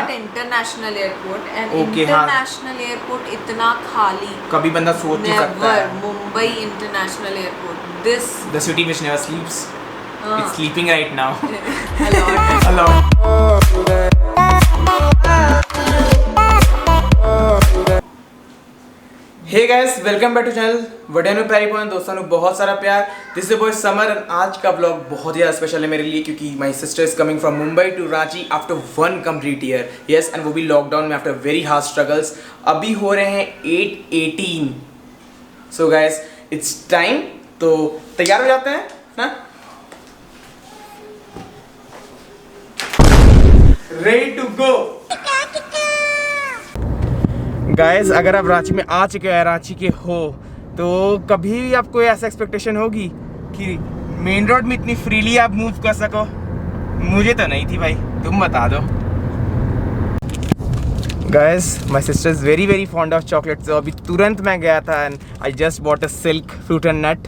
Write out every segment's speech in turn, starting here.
at international airport and Okay, हाँ। international airport इतना खाली कभी बंदा सोच नहीं सकता है। never Mumbai International Airport this The city which never sleeps. हाँ। It's sleeping right now. a lot A lot. Hey guys, welcome back to channel वडेनु प्यारी पॉइंट। दोस्तों बहुत सारा प्यार। This is boy Samar and आज का व्लॉग बहुत ज़्यादा स्पेशल है मेरे लिए क्योंकि my sister is coming from Mumbai to Ranchi after 1 complete year. Yes, and वो भी लॉकडाउन में आफ्टर वेरी हार्ड स्ट्रगल्स। अभी हो रहे हैं 8:18। सो गाइस इट्स टाइम, तो तैयार हो जाते हैं ना, रेडी टू गो। गाइस अगर आप रांची में आ चुके हैं, रांची के हो, तो कभी भी आपको ऐसा एक्सपेक्टेशन होगी कि मेन रोड में इतनी फ्रीली आप मूव कर सको? मुझे तो नहीं थी भाई, तुम बता दो। Guys my sister is very very fond of chocolate, तो अभी तुरंत मैं गया था and I just bought a silk fruit and nut.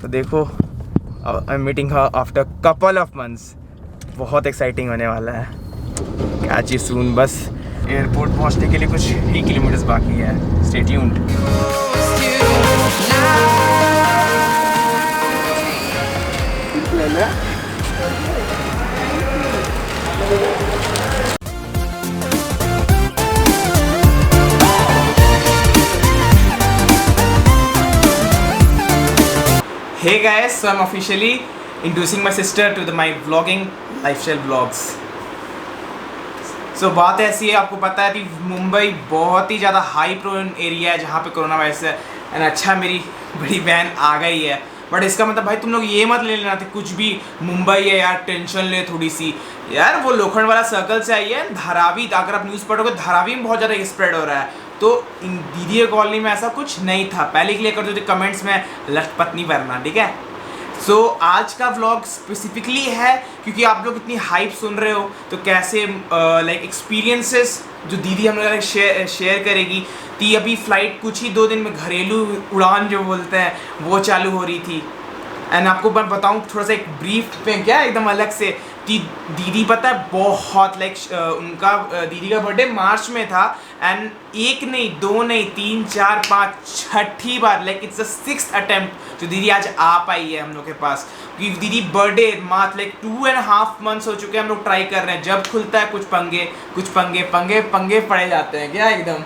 तो देखो I am meeting her after couple of months. बहुत एक्साइटिंग होने वाला है। Catch you soon. बस एयरपोर्ट पहुंचने के लिए कुछ ही किलोमीटर्स बाकी है। Stay tuned. Hey guys, so I'm officially introducing my sister to my vlogging lifestyle vlogs. So बात ऐसी है, आपको पता है कि मुंबई बहुत ही ज़्यादा हाई प्रोन एरिया है जहाँ पे कोरोना वायरस है। एंड अच्छा मेरी बड़ी बहन आ गई है, बट इसका मतलब भाई तुम लोग ये मत ले लेना कि कुछ भी मुंबई है यार, टेंशन ले थोड़ी सी यार। वो लोखंड वाला सर्कल से आई है। धारावी, अगर आप न्यूज़ पढ़ोगे, धारावी में बहुत ज़्यादा स्प्रेड हो रहा है। तो इन दीदी कॉलोनी में ऐसा कुछ नहीं था। पहले क्लियर कर दो कमेंट्स में लटपट नहीं करना, ठीक है। सो आज का व्लॉग स्पेसिफिकली है क्योंकि आप लोग इतनी हाइप सुन रहे हो, तो कैसे लाइक एक्सपीरियंसेस जो दीदी हम लोग शेयर करेगी। तो अभी फ़्लाइट कुछ ही 2 दिन में घरेलू उड़ान जो बोलते हैं वो चालू हो रही थी। एंड आपको मैं बताऊँ थोड़ा सा एक ब्रीफ में क्या एकदम अलग से कि दीदी पता है बहुत लाइक उनका दीदी का बर्थडे मार्च में था। एंड 1 नहीं 2 नहीं 3 4 5 छठी बार, like it's the 6th attempt जो दीदी आज आ पाई है हम लोग के पास। क्योंकि दीदी बर्थडे मार्च लाइक 2.5 months हो चुके हैं, हम लोग ट्राई कर रहे हैं। जब खुलता है कुछ पंगे पड़े जाते हैं क्या एकदम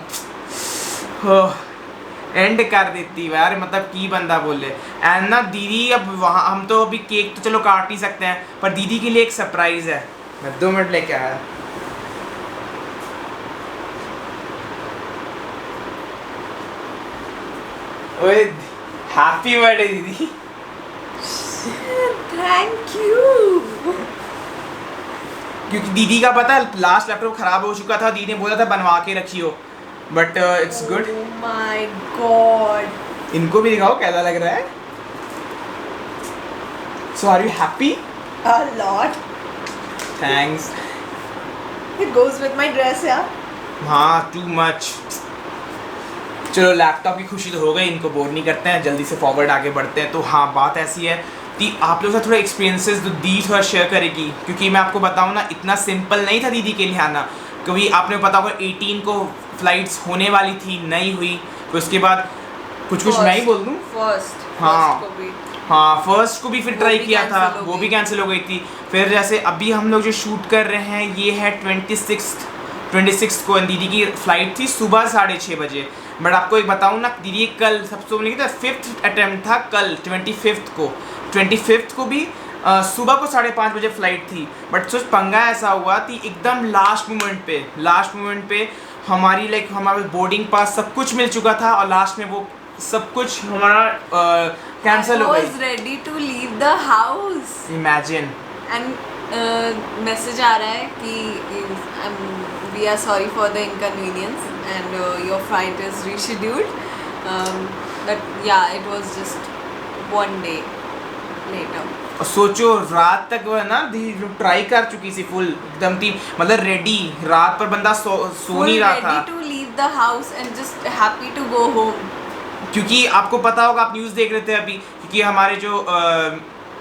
एंड कर देती है यार, मतलब की बंदा बोले। एंड ना दीदी अब वहाँ, हम तो अभी केक तो चलो काट ही सकते हैं, पर दीदी के लिए एक सरप्राइज़ है। मैं 2 मिनट लेके आया। ओए हैप्पी बर्थडे दीदी। thank you क्योंकि दीदी का पता है लास्ट लैपटॉप खराब हो चुका था, दीदी ने बोला था बनवा के रखियो, but it's good. oh my god इनको भी दिखाओ कैसा लग रहा है। So are you happy? a lot thanks. it goes with my dress यार। हाँ टू मच। चलो लैपटॉप की खुशी तो हो गई, इनको बोर नहीं करते हैं, जल्दी से फॉरवर्ड आगे बढ़ते हैं। तो हाँ बात ऐसी है कि आप लोगों से थोड़ा एक्सपीरियंसेस तो दी थोड़ा शेयर करेगी, क्योंकि मैं आपको बताऊँ ना इतना सिंपल नहीं था दीदी के लिए आना। क्योंकि आपने पता होगा 18 को फ्लाइट्स होने वाली थी, नहीं हुई। तो उसके बाद कुछ मैं ही बोल दूँ, फर्स्ट को भी फिर ट्राई किया था, वो भी कैंसिल हो गई थी। फिर जैसे अभी हम लोग जो शूट कर रहे हैं ये है 26 को, दीदी की फ़्लाइट थी सुबह 6:30 बजे। बट आपको एक बताऊँ ना, दीदी कल सबसे बोलने की था 5th अटैम्प्ट था कल 25th को भी सुबह को 5:30 बजे फ़्लाइट थी। बट सोच पंगा ऐसा हुआ कि एकदम लास्ट मोमेंट पे हमारी लाइक हमारा बोर्डिंग पास सब कुछ मिल चुका था और लास्ट में वो सब कुछ हमारा कैंसिल हो गई। I was ready to leave the house. Imagine. And message आ रहा है कि we are sorry for the inconvenience and your flight is rescheduled. But yeah, it was just 1 day later. सोचो रात तक वो है ना ट्राई कर चुकी थी फुल एकदम थी, मतलब रेडी। रात पर बंदा सो नहीं रहा था। Ready to leave the house and just happy to go home. क्योंकि आपको पता होगा, आप न्यूज़ देख रहे थे अभी, क्योंकि हमारे जो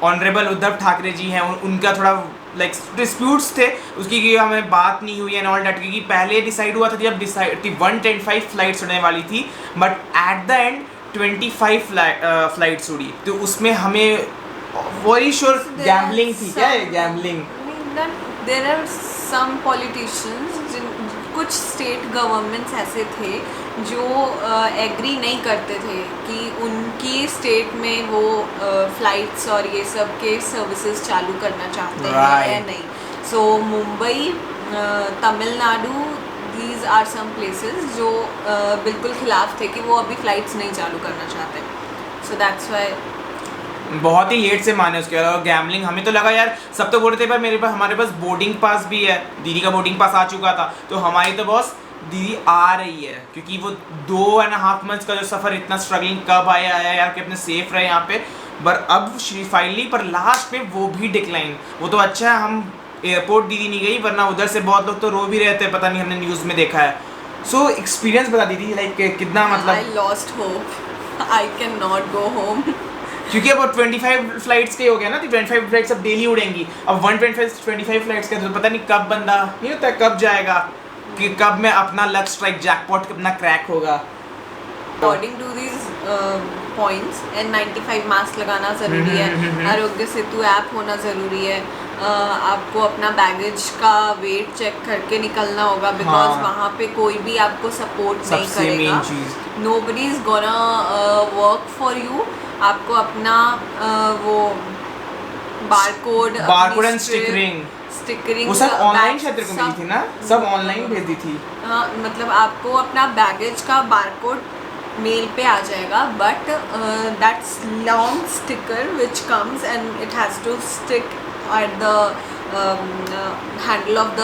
ऑनरेबल उद्धव ठाकरे जी हैं, उनका थोड़ा लाइक डिस्प्यूट्स थे उसकी कि हमें बात नहीं हुई एंड ऑल डैट, क्योंकि पहले डिसाइड हुआ था जब डिसाइड थी 125 फ्लाइट्स उड़ने वाली थी, but at the end 25 flights उड़ी, तो उसमें हमें वेरी श्योर गैम्बलिंग थी। क्या है gambling? There are some politicians, कुछ स्टेट गवर्नमेंट्स ऐसे थे जो एग्री नहीं करते थे कि उनकी स्टेट में वो फ्लाइट्स और ये सब के सर्विसेज चालू करना चाहते हैं या नहीं। So Mumbai, Tamil Nadu, these are some places जो बिल्कुल खिलाफ थे कि वो अभी फ्लाइट्स नहीं चालू करना चाहते। सो दैट्स वाई बहुत ही लेट से माने। उसके अलावा गैम्बलिंग हमें तो लगा यार, सब तो बोल रहे थे पर मेरे पास हमारे पास बोर्डिंग पास भी है, दीदी का बोर्डिंग पास आ चुका था, तो हमारी तो बॉस दीदी आ रही है, क्योंकि वो 2.5 मंथ्स का जो सफ़र इतना स्ट्रगलिंग कब आया है यार कि अपने सेफ रहे यहाँ पे। पर अब फाइनली पर लास्ट में वो भी डिक्लाइन। वो तो अच्छा है हम एयरपोर्ट दीदी नहीं गई, वरना उधर से बहुत लोग तो रो भी रहते हैं, पता नहीं हमने न्यूज़ में देखा है। सो एक्सपीरियंस बता दीदी, लाइक कितना मतलब I lost hope, I can not go home. क्योंकि अब 25 फ्लाइट्स के हो गया ना, तो 25 फ्लाइट्स अब डेली उड़ेंगी। अब 125 फ्लाइट्स का तो पता नहीं कब बंदा नहीं होता, कब जाएगा, कि कब मैं अपना लक स्ट्राइक जैकपॉट अपना क्रैक होगा। According to these points, N95 mask लगाना ज़रूरी है, आरोग्य सेतु ऐप होना ज़रूरी है, आपको अपना बैगेज का वेट चेक करके निकलना होगा, बिकॉज वहाँ पे कोई भी आपको सपोर्ट नहीं करेगा, nobody is gonna work for you. आपको अपना वो बारकोड एंड स्टिकरिंग वो सब ऑनलाइन क्षेत्र को मिली थी ना, सब ऑनलाइन भेज दी थी। मतलब आपको अपना बैगेज का बारकोड मेल पे आ जाएगा, but that's long sticker which comes and it has to stick at the handle of the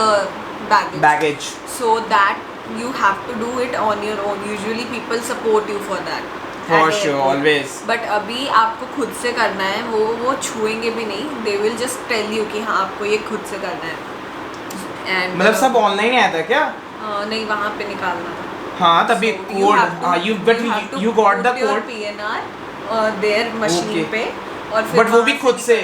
baggage, so that you have to do it on your own. Usually people support you for that. For sure, always. But अभी आपको खुद से करना है, वो छुएंगे भी नहीं, they will just tell you कि हाँ आपको ये खुद से करना है। And मतलब सब ऑनलाइन आया था क्या? नहीं, वहाँ पे निकालना था। हाँ तभी code you got the code PNR their machine पे, और फिर बट वो भी खुद से,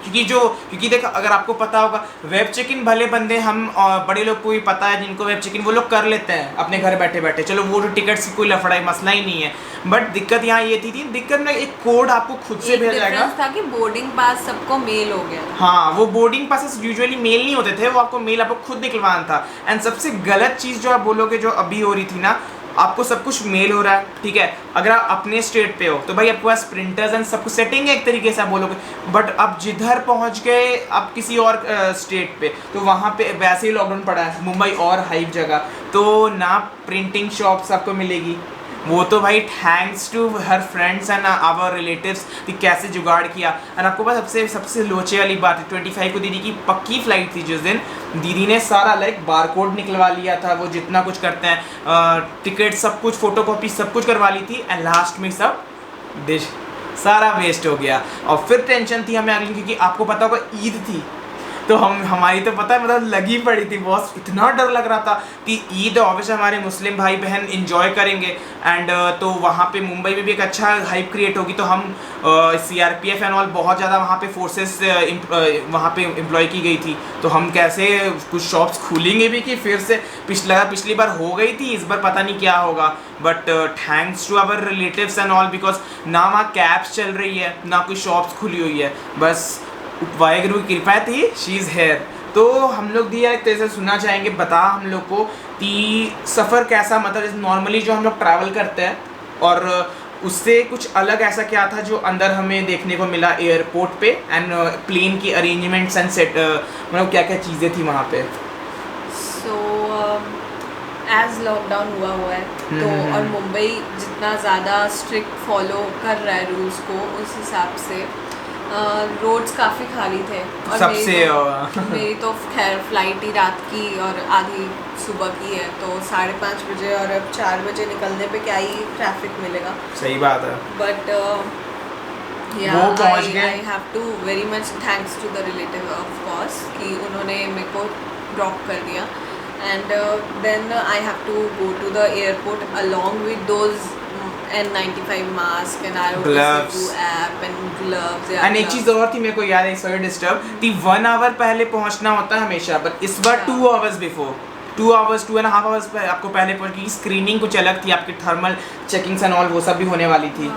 क्योंकि देख अगर आपको पता होगा वेब चेक इन भले बंदे हम बड़े लोग को भी पता है जिनको वेब चेक इन वो लोग कर लेते हैं अपने घर बैठे बैठे, चलो वो जो टिकट्स की कोई लफड़ा मसला ही नहीं है, बट दिक्कत यहाँ ये थी दिक्कत में एक कोड आपको खुद से भेजा जाएगा। था कि बोर्डिंग पास सबको मेल हो गया। हाँ, वो बोर्डिंग पास यूजुअली मेल नहीं होते थे, वो आपको मेल आपको खुद निकलवाना था। एंड सबसे गलत चीज़ जो आप बोलोगे जो अभी हो रही थी ना, आपको सब कुछ मेल हो रहा है, ठीक है, अगर आप अपने स्टेट पे हो तो भाई आपके पास प्रिंटर्स एंड सब कुछ सेटिंग है एक तरीके से आप बोलोगे, बट अब जिधर पहुंच गए आप किसी और स्टेट पे, तो वहाँ पे वैसे ही लॉकडाउन पड़ा है, मुंबई और हाइप जगह, तो ना प्रिंटिंग शॉप्स आपको मिलेगी, वो तो भाई thanks to her friends and our relatives कि कैसे जुगाड़ किया। एंड आपको पास सबसे लोचे वाली बात है, 25 को दीदी की पक्की फ्लाइट थी जिस दिन, दीदी ने सारा लाइक बारकोड निकलवा लिया था, वो जितना कुछ करते हैं टिकट सब कुछ फोटोकॉपी सब कुछ करवा ली थी, एंड लास्ट में सब डिश सारा वेस्ट हो गया। और फिर टेंशन थी हमें अगली, क्योंकि आपको पता होगा ईद थी, तो हमारी तो पता है मतलब लगी पड़ी थी बॉस, इतना डर लग रहा था कि ईद ऑब्वियसली हमारे मुस्लिम भाई बहन एंजॉय करेंगे, एंड तो वहाँ पे मुंबई में भी एक अच्छा हाइप क्रिएट होगी, तो हम CRPF एंड ऑल बहुत ज़्यादा वहाँ पे फोर्सेस वहाँ पे एम्प्लॉय की गई थी, तो हम कैसे कुछ शॉप्स खुलेंगे भी कि फिर से पिछली बार हो गई थी, इस बार पता नहीं क्या होगा, but thanks to our relatives and all, because ना वहाँ कैब्स चल रही है ना कोई शॉप्स खुली हुई है, बस वाहेगुरु की कृपा थी, शी इज़ हेयर। तो हम लोग दिया एक तरह से सुनना चाहेंगे, बता हम लोग को कि सफ़र कैसा, मतलब जैसे नॉर्मली जो हम लोग ट्रैवल करते हैं और उससे कुछ अलग ऐसा क्या था जो अंदर हमें देखने को मिला एयरपोर्ट पे, एंड प्लेन की अरेंजमेंट्स एंड सेट, मतलब क्या क्या चीज़ें थी वहाँ पे। सो एज लॉकडाउन हुआ है तो और मुंबई जितना ज़्यादा स्ट्रिक्ट फॉलो कर रहा है रूल्स को, उस हिसाब से रोड्स काफ़ी खाली थे, और मेरी तो खैर फ्लाइट ही रात की और आधी सुबह की है, तो 5:30 बजे और अब 4 बजे निकलने पे क्या ही ट्रैफिक मिलेगा। सही बात है, but I have to very much thanks to the relative of course कि उन्होंने मेरे को ड्रॉप कर दिया, and then I have to go to the airport along with those N95 mask and Gloves. Arogya app and gloves. Yeah, and एक चीज और थी मेरे को याद है, सॉरी डिस्टर्ब थी, 1 आवर पहले पहुंचना होता है हमेशा, बट इस बार 2 आवर्स बिफोर, 2 आवर्स 2.5 आवर्स आपको पहले पहुंच की स्क्रीनिंग कुछ अलग थी, आपकी थर्मल चेकिंग्स एंड ऑल वो सब भी होने वाली थी.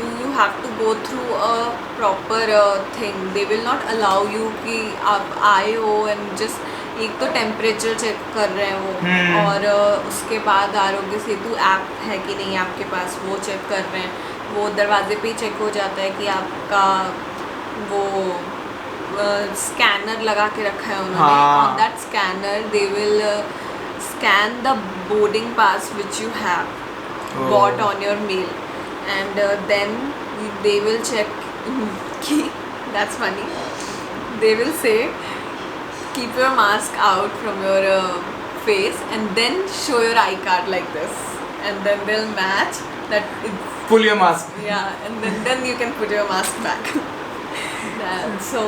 You have to go through a proper thing. They will not allow you कि आप आए हो and just एक तो टेम्परेचर चेक कर रहे हैं वो, और उसके बाद आरोग्य सेतु ऐप है कि नहीं आपके पास वो चेक कर रहे हैं. वो दरवाजे पे ही चेक हो जाता है कि आपका वो स्कैनर लगा के रखा है उन्होंने. On that scanner they will scan the boarding pass which you have bought on your mail, and then they will check that's funny, they will say keep your mask out from your face and then show your eye card like this, and then they'll match that it's, pull your mask. yeah, and then you can put your mask back. So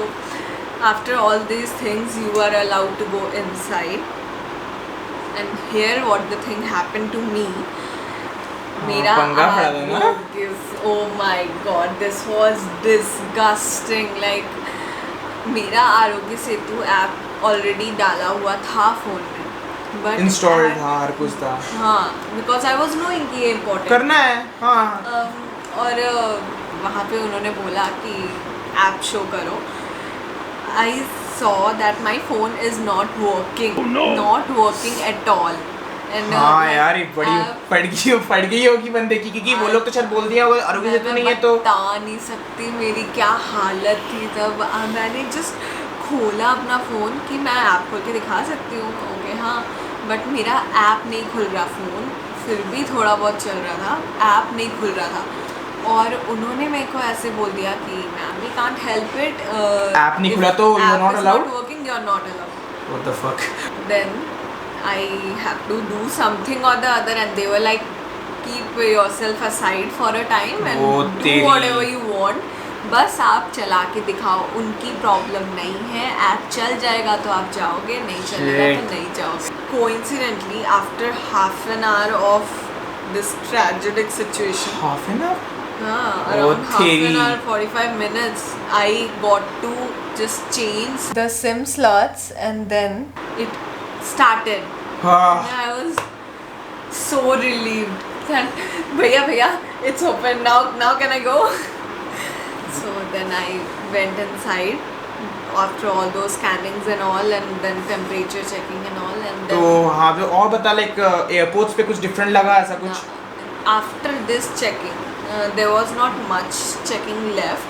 after all these things you are allowed to go inside, and here what the thing happened to me. मेरा oh my god, this was disgusting. Like मेरा Aarogya Setu app already डाला हुआ था phone में, but installed था, हर कुछ था. हाँ, बिकॉज आई वॉज नोइंग कि ये इम्पोर्टेंट करना है. हाँ. और वहाँ पे उन्होंने बोला कि ऐप शो करो. I saw that my phone is not working at all. हाँ यार, एक बड़ी पड़ गई होगी बंदे की, क्योंकि वो लोग तो शायद बोल दिया होगा आरोग्य सेतु नहीं है तो. बता नहीं सकती मेरी क्या हालत थी तब. मैंने जस्ट खोला अपना फ़ोन कि मैं ऐप खोल के दिखा सकती हूँ, ओके हाँ, बट मेरा ऐप नहीं खुल रहा. फ़ोन फिर भी थोड़ा बहुत चल रहा था, ऐप नहीं खुल रहा था. और उन्होंने मेरे को ऐसे बोल दिया कि ma'am we can't help it, app नहीं खुला तो you are not allowed. Working, you are not allowed. What the fuck. देन I have to do something or the other, and they were like, keep yourself aside for a time and do whatever you want. बस आप चला के दिखाओ, उनकी problem नहीं है. App चल जाएगा तो आप जाओगे, नहीं चलेगा तो नहीं जाओगे. Coincidentally, after half an hour of this tragic situation, half an hour? Around half an hour, 45 minutes, I got to just change the SIM slots, and then it started. And I was so relieved that bhaiya it's open now can I go. So then I went inside after all those scannings and all, and then temperature checking and all, and then तो हाँ पे और बता, like airports पे कुछ different लगा ऐसा कुछ? After this checking there was not much checking left.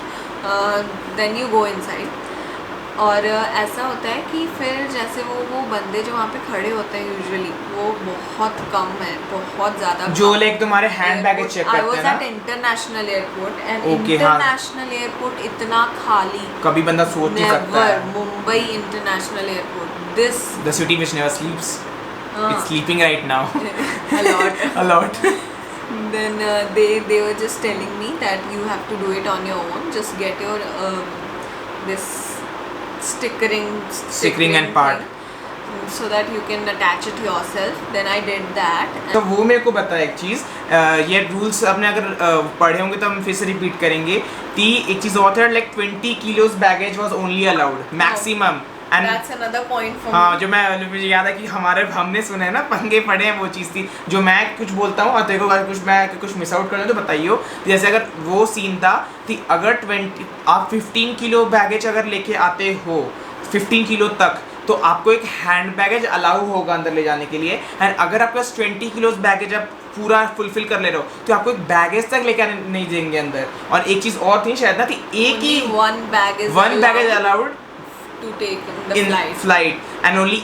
Then you go inside. और ऐसा होता है कि फिर जैसे वो बंदे जो वहाँ पे खड़े होते हैं यूजुअली वो बहुत कम है, बहुत ज़्यादा जो लाइक तुम्हारे हैंड बैगेज चेक करते हैं ना. I was at international airport, and international airport इतना खाली कभी बंदा सोच नहीं सकता है. Mumbai international airport, this the city which never स्लीप्स, it's sleeping right now a lot. Then they were just telling me that you have to do it on your own, just get your this stickering and part so that you can attach it yourself. Then I did that. तो वो मेरे को बता एक चीज़, ये rules आपने अगर पढ़े होंगे तो हम फिर से रिपीट करेंगे. एक चीज़ और था, like 20 kilos baggage was only allowed maximum. And that's another point for हाँ, me. जो मुझे याद है कि हमने सुना है ना, पंगे पड़े हैं, वो चीज़ थी. जो मैं कुछ बोलता हूँ और तेरे को अगर मैं कुछ मिस आउट कर रहा हूँ तो बताइए. जैसे अगर वो सीन था कि अगर 15 किलो बैगेज अगर लेके आते हो 15 किलो तक, तो आपको एक हैंड बैगेज अलाउ होगा अंदर ले जाने के लिए. एंड अगर आपके पास 20 किलोज बैगेज आप पूरा फुलफिल कर ले रहे हो तो आपको एक बैगेज तक लेके आने नहीं देंगे अंदर. और एक चीज़ और थी शायद ना कि एक ही one baggage allowed to take in the flight and only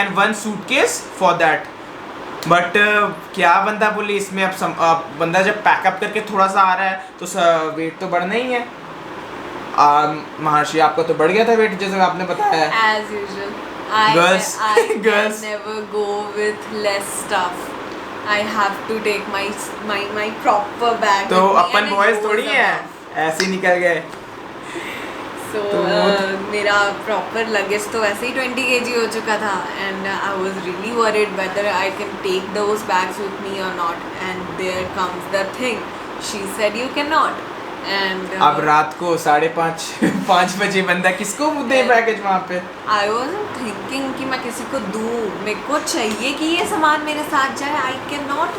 and one suitcase for that. But क्या बंदा बोले इसमें अब बंदा जब पैकअप करके थोड़ा सा आ रहा है तो वेट तो बढ़ना ही है. महर्षि आपका तो बढ़ गया था वेट जैसे आपने बताया. As usual, I girls never go with less stuff. I have to take my proper bag. तो अपन बॉयज थोड़ी हैं ऐसे ही निकल गए. So मेरा प्रॉपर लगेज तो वैसे ही 20 kg हो चुका था, and I was really worried whether I can take those bags with me or not. And there comes the thing, She said you cannot. And अब रात को 5:30 बजे बंदा किसको दे पैकेज वहाँ पे? I wasn't thinking कि मैं किसी को दूँ, मेरे को चाहिए कि ये सामान मेरे साथ जाए. I cannot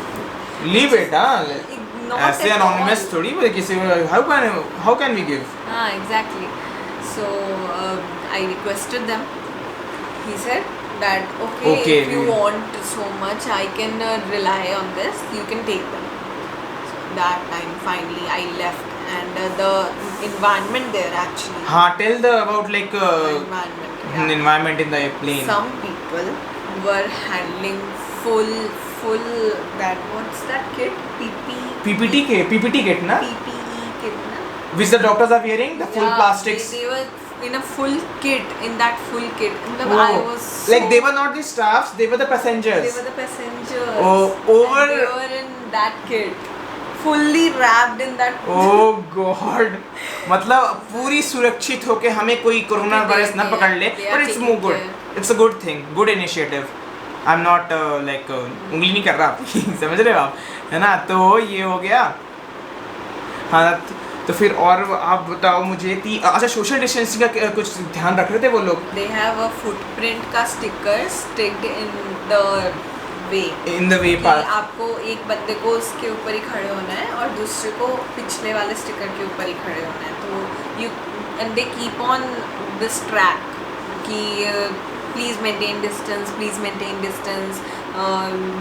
लीव इट, हाँ ignore ऐसे it anonymous all. थोड़ी किसी how can we give? Exactly. So I requested them. He said that okay, if you want so much, I can rely on this. You can take them. So that time finally I left, and the environment there actually. हाँ, tell the about like environment. Yeah. environment in the plane. Some people were handling full that what's that kit? PPT kit ना? PPE kit na? Which the doctors are wearing, the full Yeah, plastics. They were in a full kit, in that full kit. Oh. I was so, Like they were not the staffs, they were the passengers. They were the passengers. Oh, over. And they were in that kit, fully wrapped in that. Oh God. मतलब पूरी सुरक्षित होके हमें कोई corona virus ना पकड़ ले, but it's more good. It's a good thing, good initiative. I'm not like उंगली नहीं कर रहा समझ रहे हो आप, है ना? तो ये हो गया. हाँ, तो फिर और आप बताओ मुझे कि अच्छा सोशल डिस्टेंसिंग का कुछ ध्यान रख रहे थे वो लोग? They have a footprint का sticker sticked in the way. In the way path. आपको एक बंदे को उसके ऊपर ही खड़े होना है और दूसरे को पिछले वाले स्टिकर के ऊपर ही खड़े होना है. तो you and they keep on this track कि please maintain distance.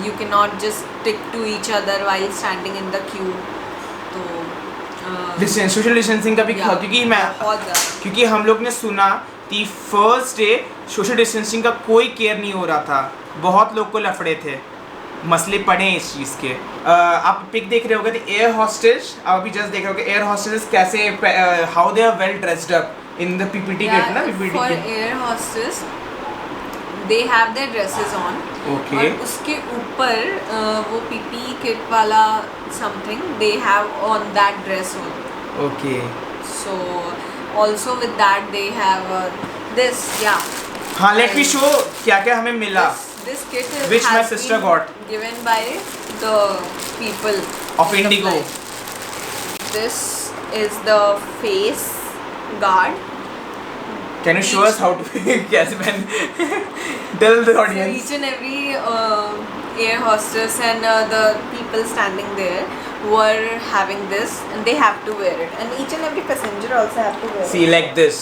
You cannot just stick to each other while standing in the queue. तो डिस्टेंस सोशल डिस्टेंसिंग का भी क्योंकि हम लोग ने सुना कि फर्स्ट डे सोशल डिस्टेंसिंग का कोई केयर नहीं हो रहा था, बहुत लोग को लफड़े थे, मसले पड़े इस चीज़ के. आप पिक देख रहे होगे तो एयर हॉस्टेज, आप अभी जस्ट देख रहे होगे एयर हॉस्टेज कैसे how they are well dressed up in the PPT kit ना. PPT for air hostess they have their dresses on. Okay. और उसके ऊपर वो PPE kit वाला something they have on that dress only. Okay. So also with that they have this हाँ, let me show क्या क्या हमें मिला. This kit Which my has sister been got. given by the people Of Indigo. This is the face guard. Can you show us how to कैसे पहन? Tell the So audience. each and every air hostess and the people standing there were having this, and they have to wear it. And each and every passenger also have to wear See, it. like this,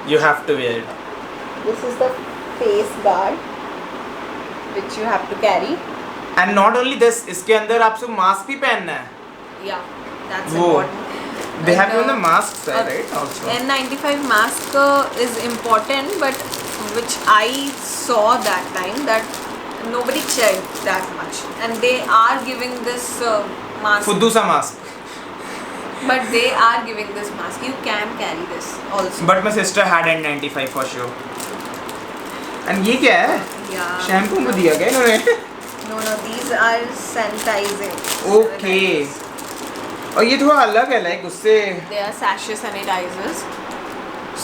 you have to wear it. This is the face guard which you have to carry. And not only this, इसके अंदर आपको mask भी पहनना है. Yeah, that's Whoa. important. They have And, even the mask side, right? Also. N95 mask is important, but which I saw that time that nobody checked that much, and they are giving this mask. फुद्दू सा mask. But they are giving this mask. You can carry this also. But my sister had N95 for sure. And ये क्या है? Yeah. Shampoo में दिया गया इन्होंने. No, these are sanitizing. Okay. और ये थोड़ा अलग है, like उससे. They are sachet sanitizers.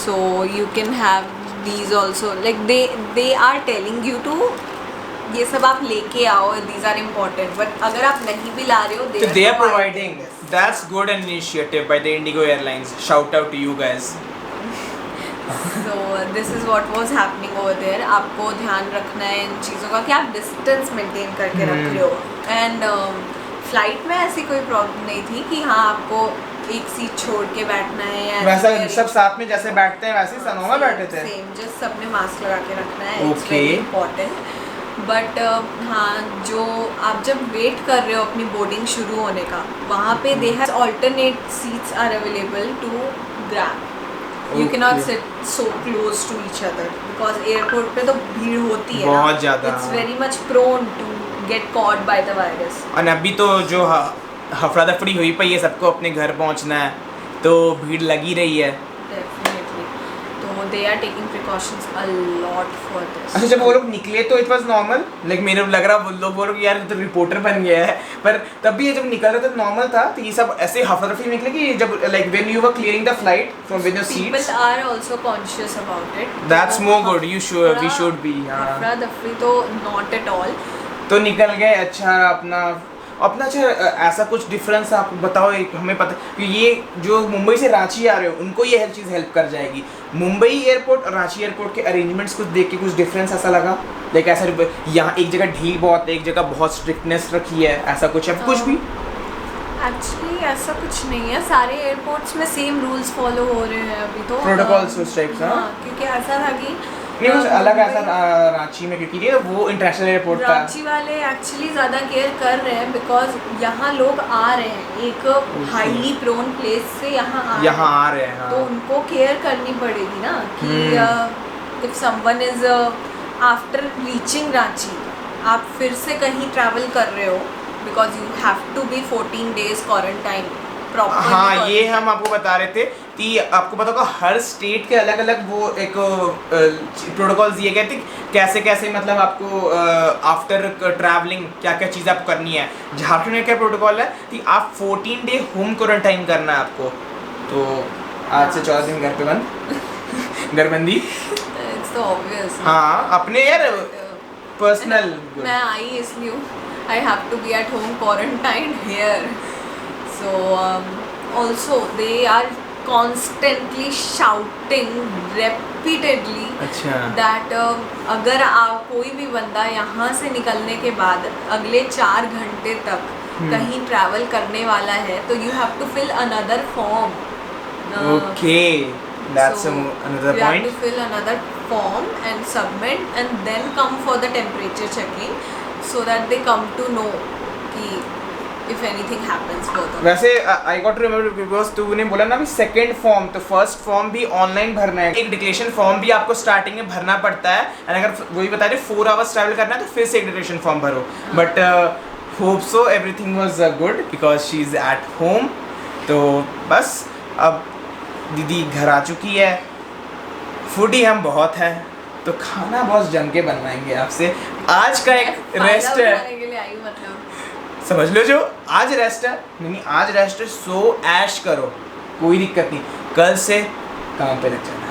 So you can have these also. Like they are telling you to ये सब आप लेके आओ. These are important. But अगर आप नहीं भी ला रहे हो, So they are providing. this. That's good initiative by the Indigo Airlines. Shout out to you guys. So this is what was happening over there. आपको ध्यान रखना है इन चीज़ों का कि आप डिस्टेंस मेंटेन करके रख रहे हो. एंड फ्लाइट में ऐसी कोई प्रॉब्लम नहीं थी कि हाँ आपको एक सीट छोड़ के बैठना है या वैसा सब साथ में जैसे बैठते हैं वैसे सनोमा बैठे थे. सेम, जस्ट सबने मास्क लगा के रखना है. It's Okay. Very important. But हाँ, जो आप जब वेट कर रहे हो अपनी बोर्डिंग शुरू होने का, वहाँ पे they have alternate seats are available to grab. You cannot Okay. sit so close to each other because airport पे तो भीड़ होती है. बहुत ज़्यादा. It's very much prone to get caught by the virus. और अभी तो जो हफड़ा दफड़ी हुई पई है, सबको अपने घर पहुंचना है, तो भीड़ लगी रही है. Definitely. So they are taking precautions a lot for this. अच्छा, जब वो लोग निकले तो इट वाज नॉर्मल. लाइक मेरे लग रहा वो लोग बोल रहे यार तो रिपोर्टर बन गया है, पर तब भी ये जब निकल रहे तो नॉर्मल था. तो ये सब ऐसे हफड़ा दफड़ी निकले कि जब like when you were clearing the flight from with your People seats. are also conscious about it. That's more good. You should, we should be. हाँ. हफड़ा दफड़ी तो not at all. तो निकल गए. अच्छा, अपना अपना अच्छा ऐसा कुछ डिफरेंस आप बताओ, एक हमें पता कि ये जो मुंबई से रांची आ रहे हो उनको ये चीज़ हेल्प कर जाएगी। मुंबई एयरपोर्ट और रांची एयरपोर्ट के अरेंजमेंट्स कुछ देख के कुछ डिफरेंस ऐसा लगा, लाइक ऐसा यहाँ एक जगह ढील बहुत है, एक जगह बहुत स्ट्रिक्टनेस रखी है, ऐसा कुछ है कुछ भी? एक्चुअली ऐसा कुछ नहीं है, सारे एयरपोर्ट्स में सेम रूल्स फॉलो हो रहे हैं अभी तो। प्रोटोकॉल्स उस टाइप से? हाँ, क्योंकि ऐसा था कि नहीं कुछ अलग ऐसा रांची में, क्योंकि ये वो इंटरनेशनल एयरपोर्ट था। रांची वाले एक्चुअली ज़्यादा केयर कर रहे हैं बिकॉज यहाँ लोग आ रहे हैं, एक हाईली प्रोन प्लेस से यहाँ आ रहे हैं, तो उनको केयर करनी पड़ेगी ना कि if someone is after reaching Ranchi, आप फिर से कहीं ट्रैवल कर रहे हो because you have to be 14 days quarantine proper. हाँ, ये हम आपको बता रहे थे कि आपको पता होगा हर स्टेट के अलग अलग वो एक प्रोटोकॉल्स दिए गए थे, कैसे कैसे मतलब आपको आफ्टर ट्रैवलिंग क्या क्या चीज़ आपको करनी है। झारखंड में क्या प्रोटोकॉल है कि आप 14 डे होम क्वारंटाइन करना है आपको, तो आज से 14 दिन घर पे बंद घरबंदी। इट्स तो ऑब्वियस। हाँ, अपने यार पर्सनल मैं आई इसलिए I have to be at home quarantined here. So also they are constantly shouting repeatedly that अगर कोई भी बंदा यहाँ से निकलने के बाद अगले 4 घंटे तक कहीं ट्रैवल करने वाला है तो you have to fill another form. Okay, that's another you point. have to fill another form and submit and then come for the temperature checking. So that they come to know कि if anything happens further. वैसे I got to remember because तूने बोला ना भी second form, तो first form भी online भरना है, एक डिक्लेरेशन फॉर्म भी आपको स्टार्टिंग में भरना पड़ता है, एंड अगर वही बता रहे 4 hours ट्रैवल करना है तो फिर से एक डिक्लेरेशन फॉर्म भरो। But hope so everything was good because she is at home. तो बस अब दीदी घर आ चुकी है, फूडी हम बहुत हैं तो खाना बहुत जम के बनवाएंगे आपसे। आज का एक रेस्ट है, के लिए आई मतलब समझ लो, जो आज रेस्ट है, नहीं आज रेस्ट है, सो ऐश करो, कोई दिक्कत नहीं, कल से काम पे लग जाना।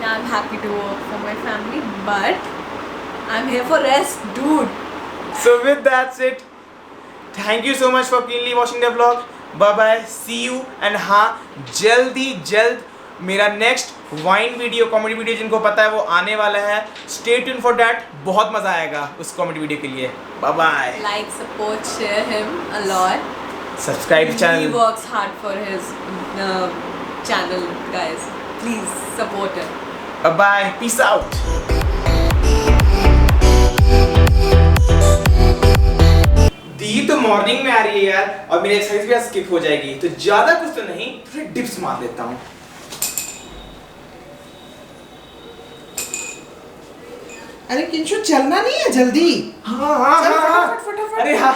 I'm happy to work for my family but I'm here for rest dude. So with that's it, thank you so much for keenly watching the vlog, bye bye, see you, and हाँ जल्द मेरा next wine video, comedy video जिनको पता है वो आने वाला है, स्टे ट्यून फॉर दैट, बहुत मजा आएगा उस कॉमेडी वीडियो के लिए। Bye bye, like support share him a lot, subscribe channel, he works hard for his channel guys, please support him. Bye bye, peace out. दी तो मॉर्निंग में आ रही है यार और मेरी एक्सरसाइज भी स्किप हो जाएगी, तो ज्यादा कुछ तो नहीं, थोड़े डिप्स मार देता हूँ। अरे किंशु चलना नहीं है जल्दी? हाँ, चल फटाफट। अरे हाँ।